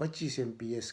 25 MPS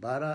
12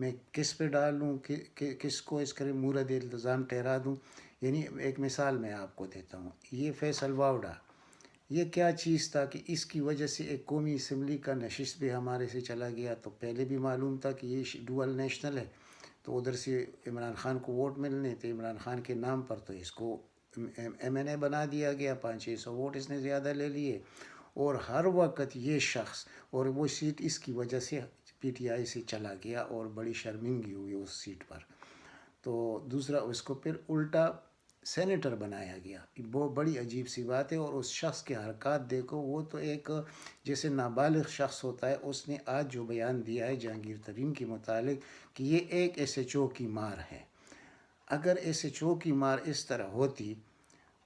میں کس پہ ڈالوں، کس کو اس کا مورد التزام ٹھہرا دوں. یعنی ایک مثال میں آپ کو دیتا ہوں. یہ فیصل واوڈا، یہ کیا چیز تھا کہ اس کی وجہ سے ایک قومی اسمبلی کا نشست بھی ہمارے سے چلا گیا. تو پہلے بھی معلوم تھا کہ یہ ڈوئل نیشنل ہے، تو ادھر سے عمران خان کو ووٹ ملنے تھے عمران خان کے نام پر، تو اس کو ایم این اے بنا دیا گیا. 500-600 ووٹ اس نے زیادہ لے لیے. اور ہر وقت یہ شخص، اور وہ سیٹ اس کی وجہ سے پی ٹی آئی سے چلا گیا اور بڑی شرمندگی ہوئی اس سیٹ پر. تو دوسرا اس کو پھر الٹا سینیٹر بنایا گیا. وہ بڑی عجیب سی بات ہے. اور اس شخص کے حرکات دیکھو، وہ تو ایک جیسے نابالغ شخص ہوتا ہے. اس نے آج جو بیان دیا ہے جہانگیر ترین کے متعلق کہ یہ ایک ایس ایچ او کی مار ہے. اگر ایس ایچ او کی مار اس طرح ہوتی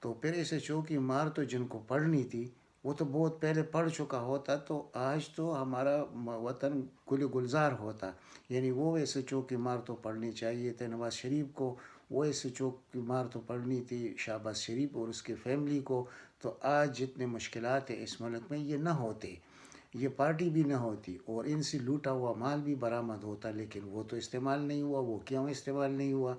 تو پھر ایس ایچ او کی مار تو جن کو پڑھنی تھی وہ تو بہت پہلے پڑھ چکا ہوتا، تو آج تو ہمارا وطن گل گلزار ہوتا. یعنی وہ ایس ایچ او کی مار تو پڑھنی چاہیے تھے نواز شریف کو، وہ ایس ایچ او کی مار تو پڑھنی تھی شہباز شریف اور اس کے فیملی کو. تو آج جتنے مشکلات ہیں اس ملک میں یہ نہ ہوتے، یہ پارٹی بھی نہ ہوتی، اور ان سے لوٹا ہوا مال بھی برآمد ہوتا. لیکن وہ تو استعمال نہیں ہوا. وہ کیوں استعمال نہیں ہوا؟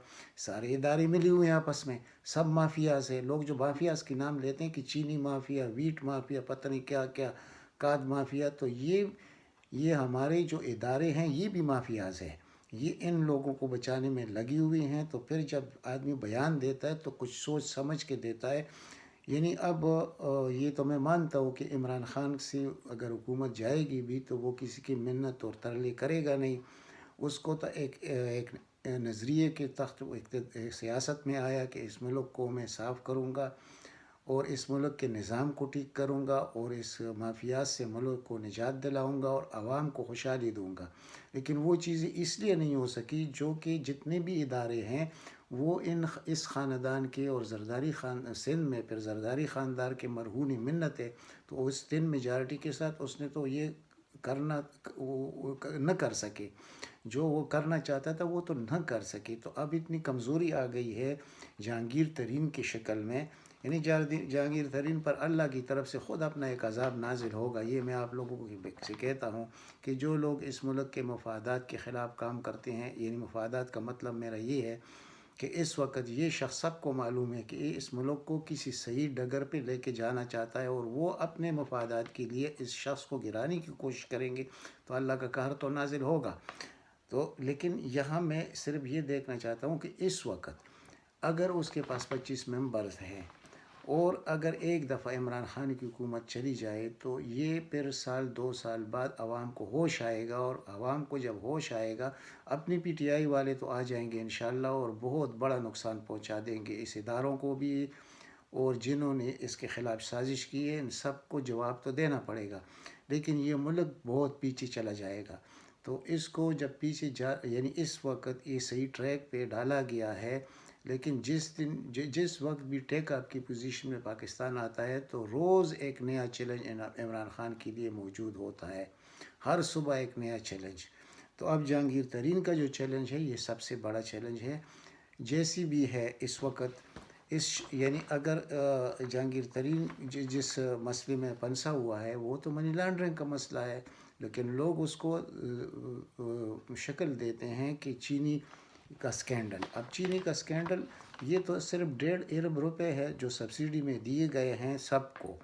سارے ادارے ملے ہوئے ہیں آپس میں، سب مافیاز ہیں. لوگ جو مافیاز کے نام لیتے ہیں کہ چینی مافیا، ویٹ مافیا، پتہ نہیں کیا کیا، کاد مافیا، تو یہ ہمارے جو ادارے ہیں یہ بھی مافیاز ہیں. یہ ان لوگوں کو بچانے میں لگی ہوئی ہیں. تو پھر جب آدمی بیان دیتا ہے تو کچھ سوچ سمجھ کے دیتا ہے. یعنی اب یہ تو میں مانتا ہوں کہ عمران خان سے اگر حکومت جائے گی بھی تو وہ کسی کی منت اور ترلے کرے گا نہیں. اس کو تو ایک نظریے کے تخت ایک سیاست میں آیا کہ اس ملک کو میں صاف کروں گا اور اس ملک کے نظام کو ٹھیک کروں گا اور اس مافیات سے ملک کو نجات دلاؤں گا اور عوام کو خوشحالی دوں گا. لیکن وہ چیزیں اس لیے نہیں ہو سکی جو کہ جتنے بھی ادارے ہیں وہ اس خاندان کے، اور زرداری سندھ میں پھر زرداری خاندان کے مرہون منت ہے. تو اس تھن میجارٹی کے ساتھ اس نے تو یہ کرنا نہ کر سکے، جو وہ کرنا چاہتا تھا وہ تو نہ کر سکے. تو اب اتنی کمزوری آ گئی ہے جہانگیر ترین کی شکل میں. یعنی جہانگیر ترین پر اللہ کی طرف سے خود اپنا ایک عذاب نازل ہوگا. یہ میں آپ لوگوں کو سے کہتا ہوں کہ جو لوگ اس ملک کے مفادات کے خلاف کام کرتے ہیں، یعنی مفادات کا مطلب میرا یہ ہے کہ اس وقت یہ شخص سب کو معلوم ہے کہ اس ملک کو کسی صحیح ڈگر پہ لے کے جانا چاہتا ہے اور وہ اپنے مفادات کے لیے اس شخص کو گرانے کی کوشش کریں گے تو اللہ کا قہر تو نازل ہوگا. تو لیکن یہاں میں صرف یہ دیکھنا چاہتا ہوں کہ اس وقت اگر اس کے پاس 25 ممبرز ہیں اور اگر ایک دفعہ عمران خان کی حکومت چلی جائے تو یہ پھر 1-2 سال بعد عوام کو ہوش آئے گا. اور عوام کو جب ہوش آئے گا اپنی پی ٹی آئی والے تو آ جائیں گے انشاءاللہ اور بہت بڑا نقصان پہنچا دیں گے اس اداروں کو بھی، اور جنہوں نے اس کے خلاف سازش کی ہے ان سب کو جواب تو دینا پڑے گا. لیکن یہ ملک بہت پیچھے چلا جائے گا. تو اس کو جب پیچھے یعنی اس وقت یہ صحیح ٹریک پہ ڈالا گیا ہے. لیکن جس وقت بھی ٹیک اپ کی پوزیشن میں پاکستان آتا ہے تو روز ایک نیا چیلنج عمران خان کے لیے موجود ہوتا ہے، ہر صبح ایک نیا چیلنج. تو اب جہانگیر ترین کا جو چیلنج ہے یہ سب سے بڑا چیلنج ہے. جیسی بھی ہے اس وقت یعنی اگر جہانگیر ترین جس مسئلے میں پنسا ہوا ہے وہ تو منی لانڈرنگ کا مسئلہ ہے. لیکن لوگ اس کو شکل دیتے ہیں کہ چینی کا سکینڈل. اب چینی کا سکینڈل یہ تو صرف 1.5 ارب روپے ہے جو سبسڈی میں دیے گئے ہیں سب کو.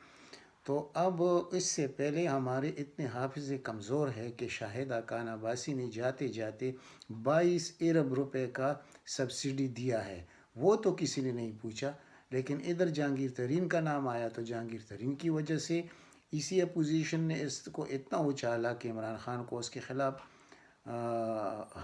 تو اب اس سے پہلے ہمارے اتنے حافظ کمزور ہے کہ شاہد خاقان عباسی نے جاتے جاتے 22 ارب روپے کا سبسڈی دیا ہے، وہ تو کسی نے نہیں پوچھا. لیکن ادھر جہانگیر ترین کا نام آیا تو جہانگیر ترین کی وجہ سے اسی اپوزیشن نے اس کو اتنا اچھالا کہ عمران خان کو اس کے خلاف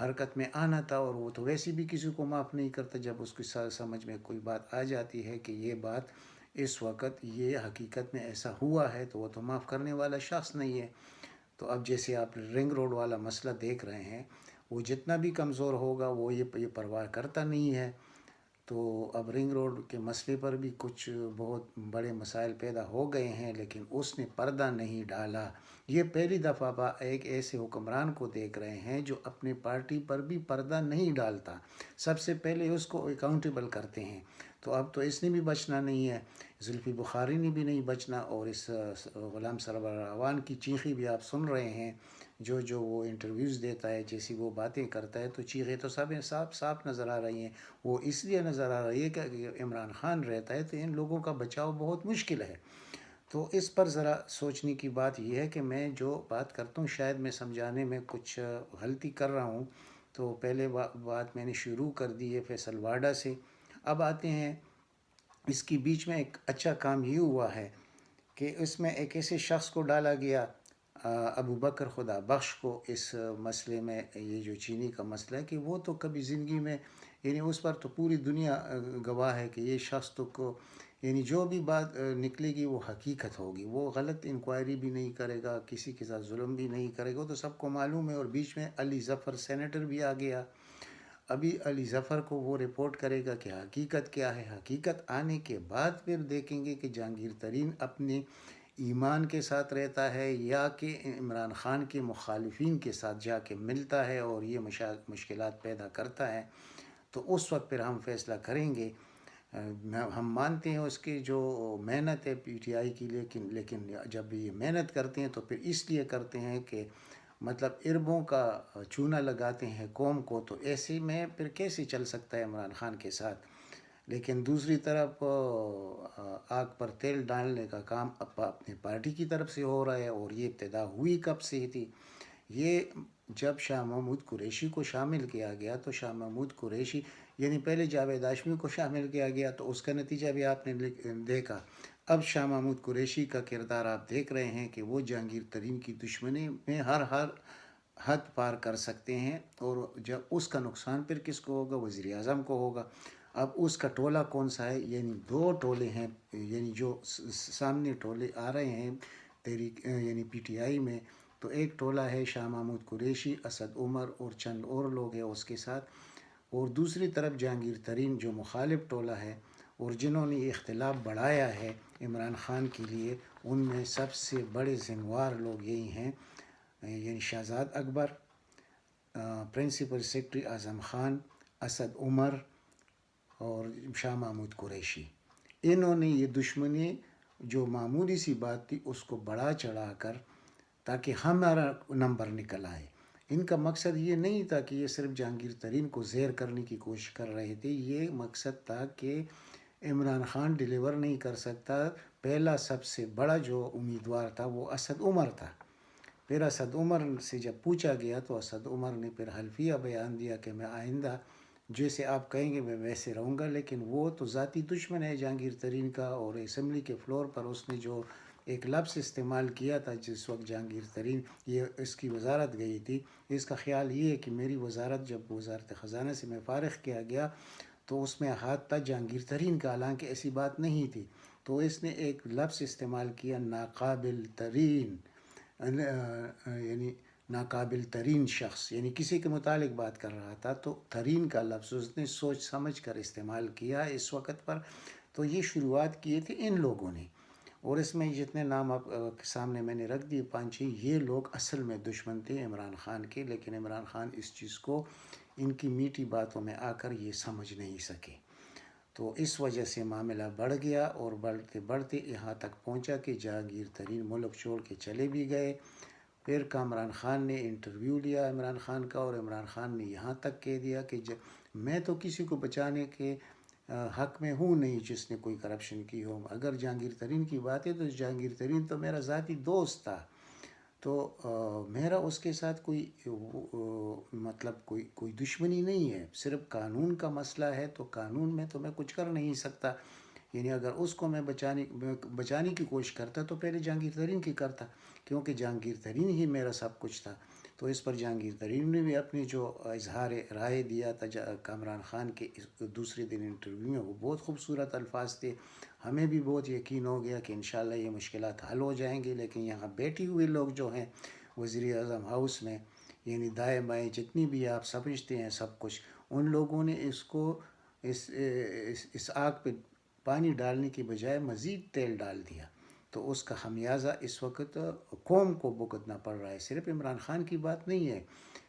حرکت میں آنا تھا. اور وہ تو ویسے بھی کسی کو معاف نہیں کرتا جب اس کی سمجھ میں کوئی بات آ جاتی ہے کہ یہ بات اس وقت یہ حقیقت میں ایسا ہوا ہے تو وہ تو معاف کرنے والا شخص نہیں ہے. تو اب جیسے آپ رنگ روڈ والا مسئلہ دیکھ رہے ہیں، وہ جتنا بھی کمزور ہوگا وہ یہ پرواہ کرتا نہیں ہے. تو اب رنگ روڈ کے مسئلے پر بھی کچھ بہت بڑے مسائل پیدا ہو گئے ہیں لیکن اس نے پردہ نہیں ڈالا. یہ پہلی دفعہ ایک ایسے حکمران کو دیکھ رہے ہیں جو اپنے پارٹی پر بھی پردہ نہیں ڈالتا، سب سے پہلے اس کو اکاؤنٹیبل کرتے ہیں. تو اب تو اس نے بھی بچنا نہیں ہے، زلفی بخاری نے بھی نہیں بچنا، اور اس غلام سرور اعوان کی چیخی بھی آپ سن رہے ہیں جو وہ انٹرویوز دیتا ہے، جیسی وہ باتیں کرتا ہے، تو چیخیں تو سب صاف صاف نظر آ رہی ہیں۔ وہ اس لیے نظر آ رہی ہے کہ عمران خان رہتا ہے تو ان لوگوں کا بچاؤ بہت مشکل ہے۔ تو اس پر ذرا سوچنے کی بات یہ ہے کہ میں جو بات کرتا ہوں شاید میں سمجھانے میں کچھ غلطی کر رہا ہوں۔ تو پہلے بات میں نے شروع کر دی ہے فیصل واڈا سے۔ اب آتے ہیں، اس کی بیچ میں ایک اچھا کام یہ ہوا ہے کہ اس میں ایک ایسے شخص کو ڈالا گیا، ابو بکر خدا بخش کو، اس مسئلے میں، یہ جو چینی کا مسئلہ ہے، کہ وہ تو کبھی زندگی میں، یعنی اس پر تو پوری دنیا گواہ ہے کہ یہ شخص تو کو، یعنی جو بھی بات نکلے گی وہ حقیقت ہوگی، وہ غلط انکوائری بھی نہیں کرے گا، کسی کے ساتھ ظلم بھی نہیں کرے گا، تو سب کو معلوم ہے۔ اور بیچ میں علی ظفر سینیٹر بھی آ گیا، ابھی علی ظفر کو وہ رپورٹ کرے گا کہ حقیقت کیا ہے۔ حقیقت آنے کے بعد پھر دیکھیں گے کہ جہانگیر ترین اپنے ایمان کے ساتھ رہتا ہے یا کہ عمران خان کے مخالفین کے ساتھ جا کے ملتا ہے اور یہ مشکلات پیدا کرتا ہے۔ تو اس وقت پھر ہم فیصلہ کریں گے۔ ہم مانتے ہیں اس کی جو محنت ہے پی ٹی آئی کی، لیکن جب یہ محنت کرتے ہیں تو پھر اس لیے کرتے ہیں کہ مطلب اربوں کا چونا لگاتے ہیں قوم کو، تو ایسے میں پھر کیسے چل سکتا ہے عمران خان کے ساتھ۔ لیکن دوسری طرف آگ پر تیل ڈالنے کا کام اپنی پارٹی کی طرف سے ہو رہا ہے، اور یہ ابتدا ہوئی کب سے تھی؟ یہ جب شاہ محمود قریشی کو شامل کیا گیا تو شاہ محمود قریشی، یعنی پہلے جاوید ہاشمی کو شامل کیا گیا تو اس کا نتیجہ بھی آپ نے دیکھا۔ اب شاہ محمود قریشی کا کردار آپ دیکھ رہے ہیں کہ وہ جہانگیر ترین کی دشمنی میں ہر حد پار کر سکتے ہیں، اور جب اس کا نقصان پھر کس کو ہوگا؟ وزیر اعظم کو ہوگا۔ اب اس کا ٹولہ کون سا ہے؟ یعنی دو ٹولے ہیں، یعنی جو سامنے ٹولے آ رہے ہیں تحریک یعنی پی ٹی آئی میں، تو ایک ٹولہ ہے شاہ محمود قریشی، اسد عمر اور چند اور لوگ ہیں اس کے ساتھ، اور دوسری طرف جہانگیر ترین جو مخالف ٹولہ ہے، اور جنہوں نے یہ اختلاف بڑھایا ہے عمران خان کے لیے، ان میں سب سے بڑے ذمہوار لوگ یہی ہیں، یعنی شہزاد اکبر، پرنسپل سیکرٹری اعظم خان، اسد عمر اور شاہ محمود قریشی۔ انہوں نے یہ دشمنی جو معمولی سی بات تھی اس کو بڑھا چڑھا کر تاکہ ہمارا نمبر نکل آئے۔ ان کا مقصد یہ نہیں تھا کہ یہ صرف جہانگیر ترین کو زیر کرنے کی کوشش کر رہے تھے، یہ مقصد تھا کہ عمران خان ڈیلیور نہیں کر سکتا۔ پہلا سب سے بڑا جو امیدوار تھا وہ اسد عمر تھا۔ پھر اسد عمر سے جب پوچھا گیا تو اسد عمر نے پھر حلفیہ بیان دیا کہ میں آئندہ جیسے آپ کہیں گے میں ویسے رہوں گا، لیکن وہ تو ذاتی دشمن ہے جہانگیر ترین کا، اور اسمبلی کے فلور پر اس نے جو ایک لفظ استعمال کیا تھا جس وقت جہانگیر ترین یہ اس کی وزارت گئی تھی، اس کا خیال یہ ہے کہ میری وزارت جب وزارت خزانہ سے میں فارغ کیا گیا تو اس میں ہاتھ تھا جہانگیر ترین کا، حالانکہ ایسی بات نہیں تھی۔ تو اس نے ایک لفظ استعمال کیا ناقابل ترین، یعنی ناقابل ترین شخص، یعنی کسی کے متعلق بات کر رہا تھا، تو ترین کا لفظ اس نے سوچ سمجھ کر استعمال کیا اس وقت پر۔ تو یہ شروعات کیے تھے ان لوگوں نے، اور اس میں جتنے نام آپ کے سامنے میں نے رکھ دیے 5-6، یہ لوگ اصل میں دشمن تھے عمران خان کے، لیکن عمران خان اس چیز کو ان کی میٹھی باتوں میں آ کر یہ سمجھ نہیں سکے، تو اس وجہ سے معاملہ بڑھ گیا، اور بڑھتے بڑھتے یہاں تک پہنچا کہ جہانگیر ترین ملک چھوڑ کے چلے بھی گئے۔ پھر کامران خان نے انٹرویو لیا عمران خان کا، اور عمران خان نے یہاں تک کہہ دیا کہ میں تو کسی کو بچانے کے حق میں ہوں نہیں جس نے کوئی کرپشن کی ہو، اگر جہانگیر ترین کی بات ہے تو جہانگیر ترین تو میرا ذاتی دوست تھا، تو میرا اس کے ساتھ کوئی مطلب کوئی دشمنی نہیں ہے، صرف قانون کا مسئلہ ہے، تو قانون میں تو میں کچھ کر نہیں سکتا، یعنی اگر اس کو میں بچانے کی کوشش کرتا تو پہلے جہانگیر ترین کی کرتا، کیونکہ جہانگیر ترین ہی میرا سب کچھ تھا۔ تو اس پر جہانگیر ترین نے بھی اپنی جو اظہار رائے دیا تھا کامران خان کے دوسرے دن انٹرویو میں، وہ بہت خوبصورت الفاظ تھے، ہمیں بھی بہت یقین ہو گیا کہ انشاءاللہ یہ مشکلات حل ہو جائیں گے، لیکن یہاں بیٹھے ہوئے لوگ جو ہیں وزیر اعظم ہاؤس میں، یعنی دائیں بائیں جتنی بھی آپ سمجھتے ہیں سب کچھ، ان لوگوں نے اس کو اس آگ پہ پانی ڈالنے کی بجائے مزید تیل ڈال دیا، تو اس کا خمیازہ اس وقت قوم کو بھگتنا پڑ رہا ہے، صرف عمران خان کی بات نہیں ہے،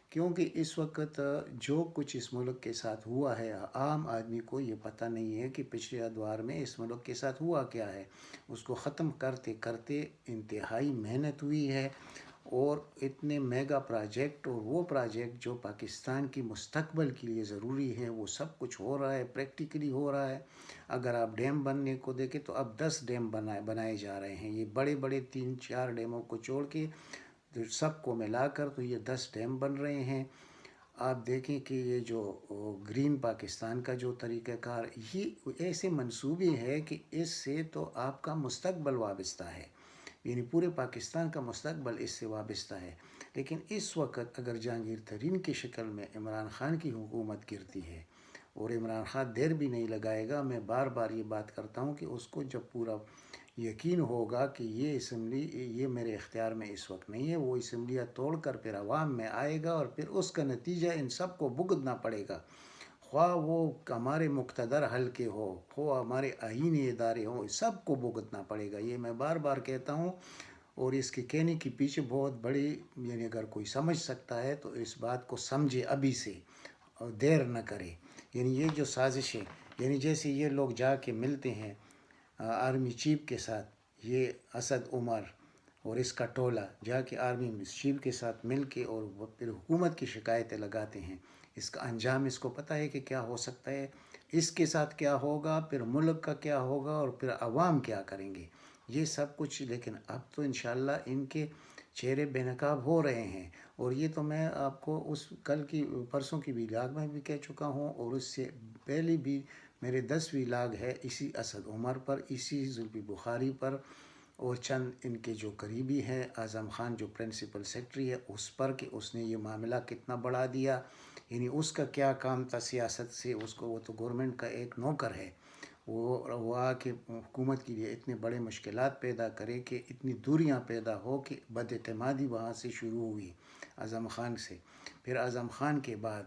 کیونکہ اس وقت جو کچھ اس ملک کے ساتھ ہوا ہے، عام آدمی کو یہ پتہ نہیں ہے کہ پچھلے ادوار میں اس ملک کے ساتھ ہوا کیا ہے، اس کو ختم کرتے کرتے انتہائی محنت ہوئی ہے، اور اتنے میگا پروجیکٹ، اور وہ پروجیکٹ جو پاکستان کی مستقبل کے لیے ضروری ہیں، وہ سب کچھ ہو رہا ہے، پریکٹیکلی ہو رہا ہے۔ اگر آپ ڈیم بننے کو دیکھیں تو اب 10 ڈیم بنائے جا رہے ہیں، یہ بڑے بڑے 3-4 ڈیموں کو چھوڑ کے سب کو ملا کر تو یہ 10 ڈیم بن رہے ہیں۔ آپ دیکھیں کہ یہ جو گرین پاکستان کا جو طریقہ کار، یہ ایسے منصوبے ہے کہ اس سے تو آپ کا مستقبل وابستہ ہے، یعنی پورے پاکستان کا مستقبل اس سے وابستہ ہے۔ لیکن اس وقت اگر جہانگیر ترین کی شکل میں عمران خان کی حکومت گرتی ہے، اور عمران خان دیر بھی نہیں لگائے گا، میں بار بار یہ بات کرتا ہوں کہ اس کو جب پورا یقین ہوگا کہ یہ اسمبلی یہ میرے اختیار میں اس وقت نہیں ہے، وہ اسمبلیاں توڑ کر پھر عوام میں آئے گا، اور پھر اس کا نتیجہ ان سب کو بھگتنا پڑے گا، خواہ وہ ہمارے مقتدر حلقے ہو، خواہ ہمارے آئینی ادارے ہوں، سب کو بھگتنا پڑے گا۔ یہ میں بار بار کہتا ہوں، اور اس کے کہنے کے پیچھے بہت بڑی، یعنی اگر کوئی سمجھ سکتا ہے تو اس بات کو سمجھے ابھی سے، اور دیر نہ کرے۔ یعنی یہ جو سازشیں، یعنی جیسے یہ لوگ جا کے ملتے ہیں آرمی چیف کے ساتھ، یہ اسد عمر اور اس کا ٹولہ جا کے آرمی چیف کے ساتھ مل کے اور وہ پھر حکومت کی شکایتیں لگاتے ہیں، اس کا انجام اس کو پتہ ہے کہ کیا ہو سکتا ہے، اس کے ساتھ کیا ہوگا، پھر ملک کا کیا ہوگا، اور پھر عوام کیا کریں گے، یہ سب کچھ۔ لیکن اب تو انشاءاللہ ان کے چہرے بے نقاب ہو رہے ہیں، اور یہ تو میں آپ کو اس کل کی پرسوں کی ویلاگ میں بھی کہہ چکا ہوں، اور اس سے پہلے بھی میرے 10 ویلاگ ہے اسی اسد عمر پر، اسی زلفی بخاری پر، اور چند ان کے جو قریبی ہیں، اعظم خان جو پرنسپل سیکرٹری ہے اس پر، کہ اس نے یہ معاملہ کتنا بڑھا دیا، یعنی اس کا کیا کام تھا سیاست سے، اس کو، وہ تو گورنمنٹ کا ایک نوکر ہے، وہ آ کے حکومت کے لیے اتنے بڑے مشکلات پیدا کرے کہ اتنی دوریاں پیدا ہو کہ بد اعتمادی وہاں سے شروع ہوئی اعظم خان سے۔ پھر اعظم خان کے بعد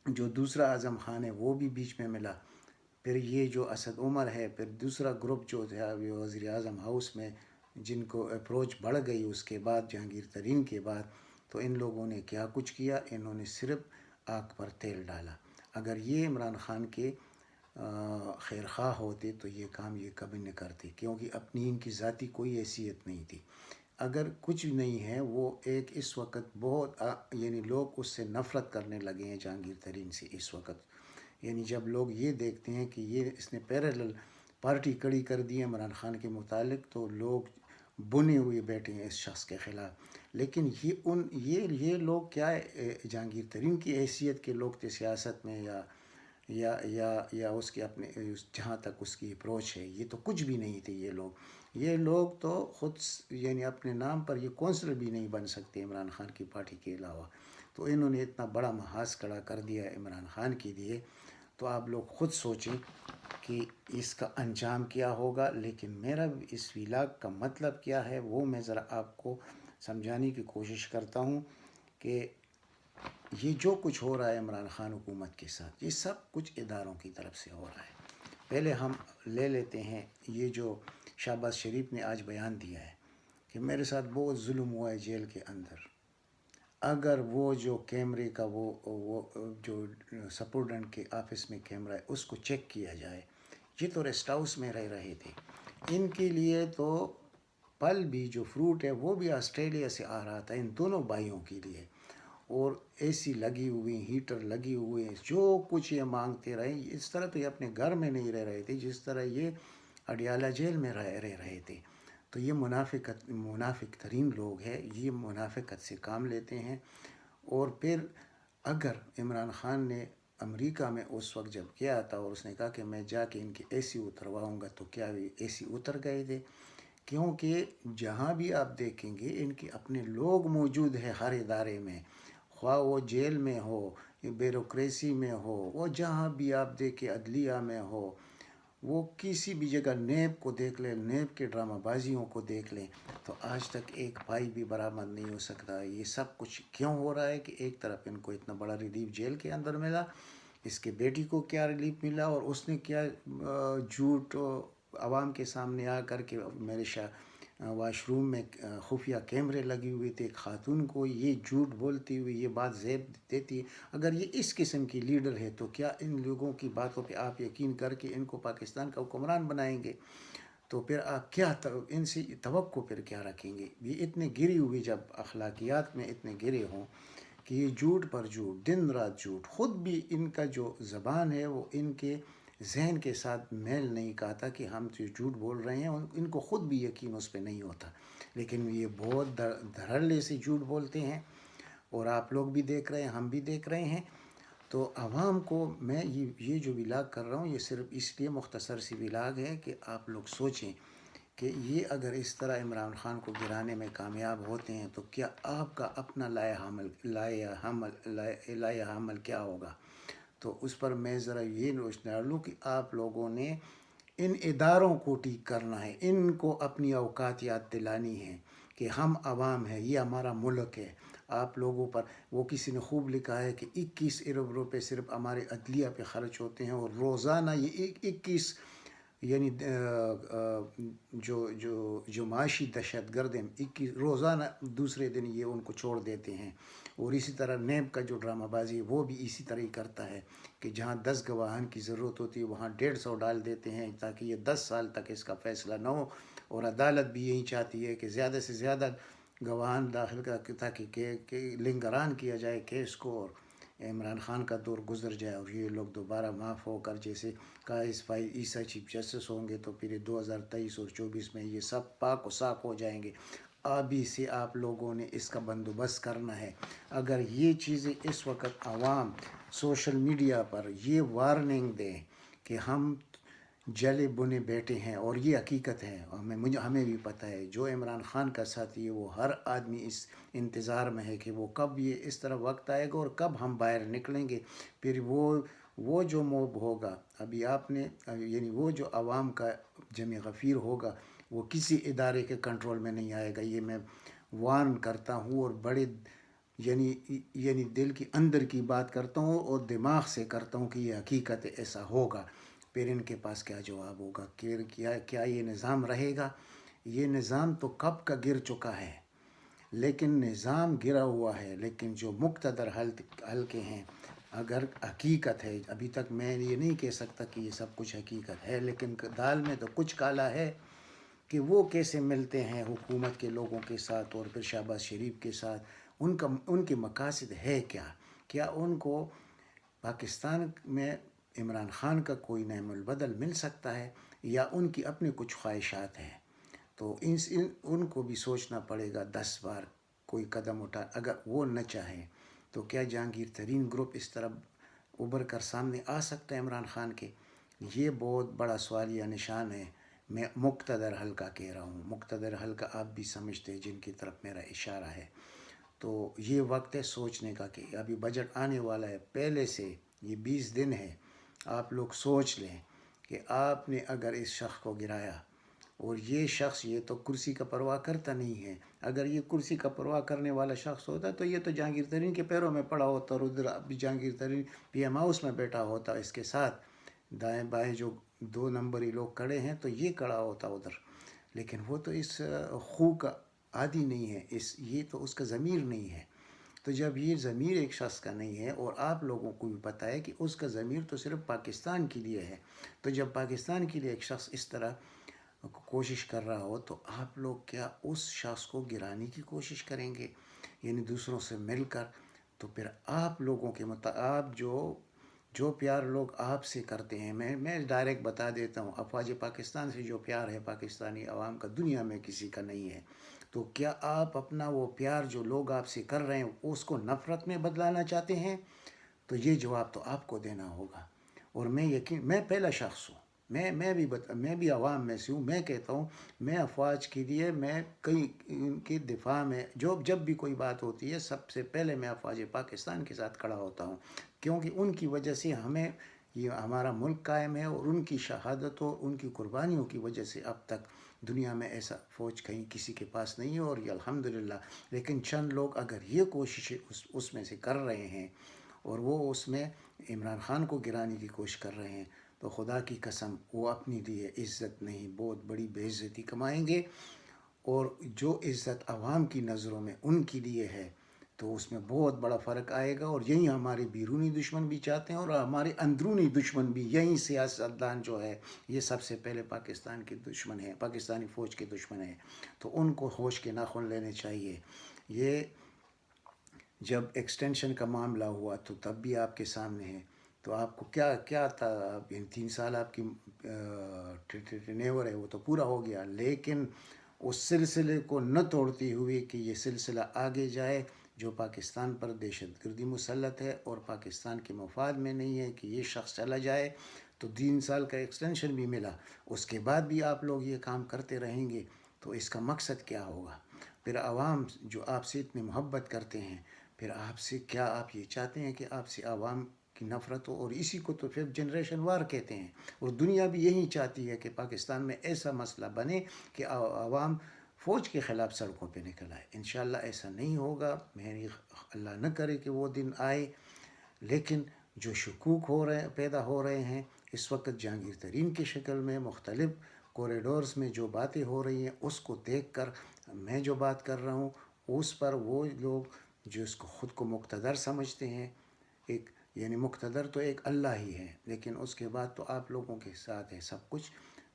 جو دوسرا اعظم خان ہے وہ بھی بیچ میں ملا، پھر یہ جو اسد عمر ہے، پھر دوسرا گروپ جو تھا وزیر اعظم ہاؤس میں، جن کو اپروچ بڑھ گئی اس کے بعد جہانگیر ترین کے بعد، تو ان لوگوں نے کیا کچھ کیا، انہوں نے صرف آگ پر تیل ڈالا۔ اگر یہ عمران خان کے خیر خواہ ہوتے تو یہ کام یہ کبھی نہ کرتے، کیونکہ اپنی ان کی ذاتی کوئی حیثیت نہیں تھی۔ اگر کچھ نہیں ہے، وہ ایک اس وقت بہت یعنی لوگ اس سے نفرت کرنے لگے ہیں جہانگیر ترین سے اس وقت، یعنی جب لوگ یہ دیکھتے ہیں کہ یہ اس نے پیرالل پارٹی کھڑی کر دی ہے عمران خان کے متعلق، تو لوگ بنے ہوئے بیٹھے ہیں اس شخص کے خلاف۔ لیکن یہ لوگ کیا جہانگیر ترین کی حیثیت کے لوگ تھے سیاست میں، یا اس کے اپنے جہاں تک اس کی اپروچ ہے، یہ تو کچھ بھی نہیں تھے یہ لوگ تو خود یعنی اپنے نام پر یہ کونسلر بھی نہیں بن سکتے عمران خان کی پارٹی کے علاوہ، تو انہوں نے اتنا بڑا محاذ کھڑا کر دیا عمران خان کے لیے۔ تو آپ لوگ خود سوچیں کہ اس کا انجام کیا ہوگا۔ لیکن میرا اس ویلاگ کا مطلب کیا ہے وہ میں ذرا آپ کو سمجھانے کی کوشش کرتا ہوں، کہ یہ جو کچھ ہو رہا ہے عمران خان حکومت کے ساتھ، یہ سب کچھ اداروں کی طرف سے ہو رہا ہے۔ پہلے ہم لے لیتے ہیں یہ جو شہباز شریف نے آج بیان دیا ہے کہ میرے ساتھ بہت ظلم ہوا ہے جیل کے اندر، اگر وہ جو کیمرے کا وہ جو سپرڈنٹ کے آفس میں کیمرہ ہے اس کو چیک کیا جائے، یہ تو ریسٹ ہاؤس میں رہ رہے تھے، ان کے لیے تو پھل بھی جو فروٹ ہے وہ بھی آسٹریلیا سے آ رہا تھا ان دونوں بھائیوں کے لیے، اور اے سی لگی ہوئی، ہیٹر لگی ہوئے، جو کچھ یہ مانگتے رہے، اس طرح تو یہ اپنے گھر میں نہیں رہ رہے تھے جس طرح یہ اڈیالہ جیل میں رہ رہے تھے۔ تو یہ منافق ترین لوگ ہیں، یہ منافقت سے کام لیتے ہیں۔ اور پھر اگر عمران خان نے امریکہ میں اس وقت جب گیا تھا اور اس نے کہا کہ میں جا کے ان کی اے سی اترواؤں گا، تو کیا اے سی اتر گئے تھے؟ کیونکہ جہاں بھی آپ دیکھیں گے ان کے اپنے لوگ موجود ہیں ہر ادارے میں، خواہ وہ جیل میں ہو، بیوروکریسی میں ہو، وہ جہاں بھی آپ دیکھیں عدلیہ میں ہو، وہ کسی بھی جگہ، نیب کو دیکھ لیں، نیب کے ڈرامہ بازیوں کو دیکھ لیں، تو آج تک ایک بھائی بھی برآمد نہیں ہو سکتا۔ یہ سب کچھ کیوں ہو رہا ہے کہ ایک طرف ان کو اتنا بڑا ریلیف جیل کے اندر ملا، اس کے بیٹی کو کیا ریلیف ملا، اور اس نے کیا جھوٹ عوام کے سامنے آ کر کے میرے واش روم میں خفیہ کیمرے لگے ہوئے تھے، ایک خاتون کو یہ جھوٹ بولتی ہوئی یہ بات زیب دیتی ہے۔ اگر یہ اس قسم کی لیڈر ہے تو کیا ان لوگوں کی باتوں پہ آپ یقین کر کے ان کو پاکستان کا حکمران بنائیں گے؟ تو پھر آپ کیا ان سے توقع پھر کیا رکھیں گے؟ یہ اتنے گری ہوئی جب اخلاقیات میں اتنے گرے ہوں کہ یہ جھوٹ پر جھوٹ، دن رات جھوٹ، خود بھی ان کا جو زبان ہے وہ ان کے ذہن کے ساتھ میل نہیں کہتا کہ ہم جو جھوٹ بول رہے ہیں، ان کو خود بھی یقین اس پہ نہیں ہوتا، لیکن یہ بہت دھڑلے سے جھوٹ بولتے ہیں، اور آپ لوگ بھی دیکھ رہے ہیں، ہم بھی دیکھ رہے ہیں۔ تو عوام کو میں یہ جو ولاگ کر رہا ہوں یہ صرف اس لیے مختصر سی ولاگ ہے کہ آپ لوگ سوچیں کہ یہ اگر اس طرح عمران خان کو گرانے میں کامیاب ہوتے ہیں تو کیا آپ کا اپنا لائحہ عمل کیا ہوگا؟ تو اس پر میں ذرا یہ روشنی ڈالوں کہ آپ لوگوں نے ان اداروں کو ٹھیک کرنا ہے، ان کو اپنی اوقات یاد دلانی ہے کہ ہم عوام ہیں، یہ ہمارا ملک ہے۔ آپ لوگوں پر وہ کسی نے خوب لکھا ہے کہ 21 ارب روپے صرف ہمارے عدلیہ پہ خرچ ہوتے ہیں، اور روزانہ یہ 21 یعنی جو معاشی دہشت گرد ہیں 21 روزانہ دوسرے دن یہ ان کو چھوڑ دیتے ہیں۔ اور اسی طرح نیب کا جو ڈرامہ بازی ہے وہ بھی اسی طرح ہی کرتا ہے کہ جہاں 10 گواہان کی ضرورت ہوتی ہے وہاں 150 ڈال دیتے ہیں تاکہ یہ 10 سال تک اس کا فیصلہ نہ ہو، اور عدالت بھی یہی چاہتی ہے کہ زیادہ سے زیادہ گواہان داخل کر تاکہ لنگران کیا جائے کیس کو، اور عمران خان کا دور گزر جائے اور یہ لوگ دوبارہ معاف ہو کر جیسے قائس فائز عیسیٰ چیف جسٹس ہوں گے تو پھر 2023 اور 24 میں یہ سب پاک و صاف ہو جائیں گے۔ ابھی سے آپ لوگوں نے اس کا بندوبست کرنا ہے۔ اگر یہ چیزیں اس وقت عوام سوشل میڈیا پر یہ وارننگ دیں کہ ہم جلے بنے بیٹھے ہیں، اور یہ حقیقت ہے، ہمیں بھی پتہ ہے، جو عمران خان کا ساتھی ہے وہ ہر آدمی اس انتظار میں ہے کہ وہ کب یہ اس طرح وقت آئے گا اور کب ہم باہر نکلیں گے۔ پھر وہ جو موب ہوگا، ابھی آپ نے یعنی وہ جو عوام کا جمع غفیر ہوگا وہ کسی ادارے کے کنٹرول میں نہیں آئے گا، یہ میں وارن کرتا ہوں، اور بڑے یعنی دل کی اندر کی بات کرتا ہوں اور دماغ سے کرتا ہوں کہ یہ حقیقت ایسا ہوگا۔ پھر ان کے پاس کیا جواب ہوگا؟ کیا یہ نظام رہے گا؟ یہ نظام تو کب کا گر چکا ہے، لیکن نظام گرا ہوا ہے، لیکن جو مقتدر حلقے ہیں، اگر حقیقت ہے، ابھی تک میں یہ نہیں کہہ سکتا کہ یہ سب کچھ حقیقت ہے، لیکن دال میں تو کچھ کالا ہے کہ وہ کیسے ملتے ہیں حکومت کے لوگوں کے ساتھ اور پھر شہباز شریف کے ساتھ، ان کے مقاصد ہے کیا ان کو پاکستان میں عمران خان کا کوئی نعم البدل مل سکتا ہے، یا ان کی اپنی کچھ خواہشات ہیں؟ تو ان کو بھی سوچنا پڑے گا 10 بار کوئی قدم اٹھا، اگر وہ نہ چاہیں تو کیا جہانگیر ترین گروپ اس طرح ابھر کر سامنے آ سکتا ہے عمران خان کے؟ یہ بہت بڑا سوالیہ نشان ہے۔ میں مقتدر حلقہ کہہ رہا ہوں، مقتدر حلقہ آپ بھی سمجھتے ہیں جن کی طرف میرا اشارہ ہے۔ تو یہ وقت ہے سوچنے کا کہ ابھی بجٹ آنے والا ہے، پہلے سے یہ 20 دن ہے، آپ لوگ سوچ لیں کہ آپ نے اگر اس شخص کو گرایا، اور یہ شخص یہ تو کرسی کا پرواہ کرتا نہیں ہے، اگر یہ کرسی کا پرواہ کرنے والا شخص ہوتا تو یہ تو جہانگیر ترین کے پیروں میں پڑا ہوتا، اور ادھر ابھی جہانگیر ترین پی ایم ہاؤس میں بیٹھا ہوتا، اس کے ساتھ دائیں بائیں جو 2 نمبری لوگ کھڑے ہیں تو یہ کھڑا ہوتا ادھر، لیکن وہ تو اس خو کا عادی نہیں ہے، یہ تو اس کا ضمیر نہیں ہے۔ تو جب یہ ضمیر ایک شخص کا نہیں ہے، اور آپ لوگوں کو بھی پتہ ہے کہ اس کا ضمیر تو صرف پاکستان کے لیے ہے، تو جب پاکستان کے لیے ایک شخص اس طرح کوشش کر رہا ہو تو آپ لوگ کیا اس شخص کو گرانے کی کوشش کریں گے، یعنی دوسروں سے مل کر؟ تو پھر آپ لوگوں کے آپ جو پیار لوگ آپ سے کرتے ہیں، میں ڈائریکٹ بتا دیتا ہوں، افواج پاکستان سے جو پیار ہے پاکستانی عوام کا دنیا میں کسی کا نہیں ہے، تو کیا آپ اپنا وہ پیار جو لوگ آپ سے کر رہے ہیں اس کو نفرت میں بدلانا چاہتے ہیں؟ تو یہ جواب تو آپ کو دینا ہوگا، اور میں پہلا شخص ہوں، میں بھی عوام میں سے ہوں، میں کہتا ہوں میں افواج کے لیے، میں کئی ان کے دفاع میں جب بھی کوئی بات ہوتی ہے سب سے پہلے میں افواج پاکستان کے ساتھ کھڑا ہوتا ہوں، کیونکہ ان کی وجہ سے یہ ہمارا ملک قائم ہے، اور ان کی شہادتوں ان کی قربانیوں کی وجہ سے اب تک دنیا میں ایسا فوج کہیں کسی کے پاس نہیں ہے، اور یہ الحمدللہ۔ لیکن چند لوگ اگر یہ کوششیں اس میں سے کر رہے ہیں، اور وہ اس میں عمران خان کو گرانے کی کوشش کر رہے ہیں، تو خدا کی قسم وہ اپنی لیے عزت نہیں بہت بڑی بے عزتی کمائیں گے، اور جو عزت عوام کی نظروں میں ان کے لیے ہے تو اس میں بہت بڑا فرق آئے گا، اور یہی ہمارے بیرونی دشمن بھی چاہتے ہیں، اور ہمارے اندرونی دشمن بھی، یہی سیاستدان جو ہے یہ سب سے پہلے پاکستان کے دشمن ہیں، پاکستانی فوج کے دشمن ہیں، تو ان کو ہوش کے ناخن لینے چاہیے۔ یہ جب ایکسٹینشن کا معاملہ ہوا تو تب بھی آپ کے سامنے ہے، تو آپ کو کیا تھا، 3 سال آپ کی ٹینیور ہے وہ تو پورا ہو گیا، لیکن اس سلسلے کو نہ توڑتی ہوئی کہ یہ سلسلہ آگے جائے، جو پاکستان پر دہشت گردی مسلط ہے اور پاکستان کے مفاد میں نہیں ہے کہ یہ شخص چلا جائے، تو 3 سال کا ایکسٹینشن بھی ملا، اس کے بعد بھی آپ لوگ یہ کام کرتے رہیں گے، تو اس کا مقصد کیا ہوگا؟ پھر عوام جو آپ سے اتنی محبت کرتے ہیں، پھر آپ سے کیا آپ یہ چاہتے ہیں کہ آپ سے عوام کی نفرت ہو؟ اور اسی کو تو پھر جنریشن وار کہتے ہیں، اور دنیا بھی یہی چاہتی ہے کہ پاکستان میں ایسا مسئلہ بنے کہ عوام فوج کے خلاف سڑکوں پہ نکل آئے۔ انشاءاللہ ایسا نہیں ہوگا، اللہ نہ کرے کہ وہ دن آئے، لیکن جو شکوک پیدا ہو رہے ہیں اس وقت جہانگیر ترین کی شکل میں مختلف کوریڈورز میں جو باتیں ہو رہی ہیں، اس کو دیکھ کر میں جو بات کر رہا ہوں، اس پر وہ لوگ جو اس کو خود کو مقتدر سمجھتے ہیں، ایک یعنی مقتدر تو ایک اللہ ہی ہے، لیکن اس کے بعد تو آپ لوگوں کے ساتھ ہے سب کچھ،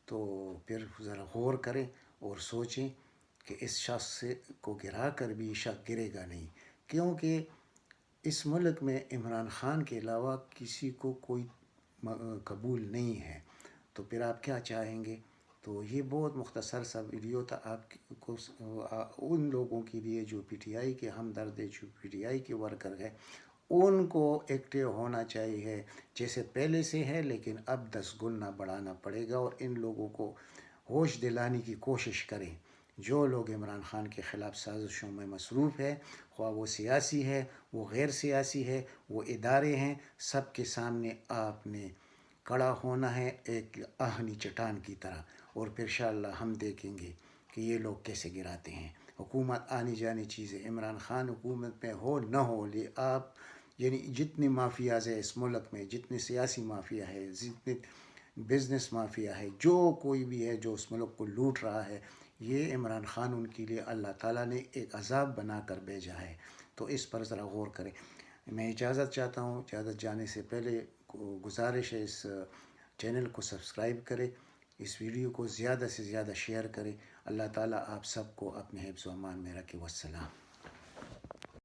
تو پھر ذرا غور کریں اور سوچیں کہ اس شخص کو گرا کر بھی شک گرے گا نہیں، کیونکہ اس ملک میں عمران خان کے علاوہ کسی کو کوئی قبول نہیں ہے، تو پھر آپ کیا چاہیں گے؟ تو یہ بہت مختصر سا ویڈیو تھا آپ کو، ان لوگوں کے لیے جو پی ٹی آئی کے ہمدرد ہے، جو پی ٹی آئی کے ورکر ہے، ان کو ایکٹیو ہونا چاہیے جیسے پہلے سے ہے، لیکن اب 10 گنا بڑھانا پڑے گا، اور ان لوگوں کو ہوش دلانے کی کوشش کریں جو لوگ عمران خان کے خلاف سازشوں میں مصروف ہے، خواہ وہ سیاسی ہے، وہ غیر سیاسی ہے، وہ ادارے ہیں، سب کے سامنے آپ نے کڑا ہونا ہے ایک آہنی چٹان کی طرح، اور پھر انشاءاللہ ہم دیکھیں گے کہ یہ لوگ کیسے گراتے ہیں۔ حکومت آنی جانی چیزیں، عمران خان حکومت میں ہو نہ ہو، آپ یعنی جتنی مافیاز ہے اس ملک میں، جتنے سیاسی مافیا ہے، جتنے بزنس مافیا ہے، جو کوئی بھی ہے جو اس ملک کو لوٹ رہا ہے، یہ عمران خان ان کے لیے اللہ تعالیٰ نے ایک عذاب بنا کر بھیجا ہے، تو اس پر ذرا غور کریں۔ میں اجازت چاہتا ہوں، اجازت جانے سے پہلے گزارش ہے اس چینل کو سبسکرائب کرے، اس ویڈیو کو زیادہ سے زیادہ شیئر کرے۔ اللہ تعالیٰ آپ سب کو اپنے حفظ و امان میں رکھے۔ والسلام۔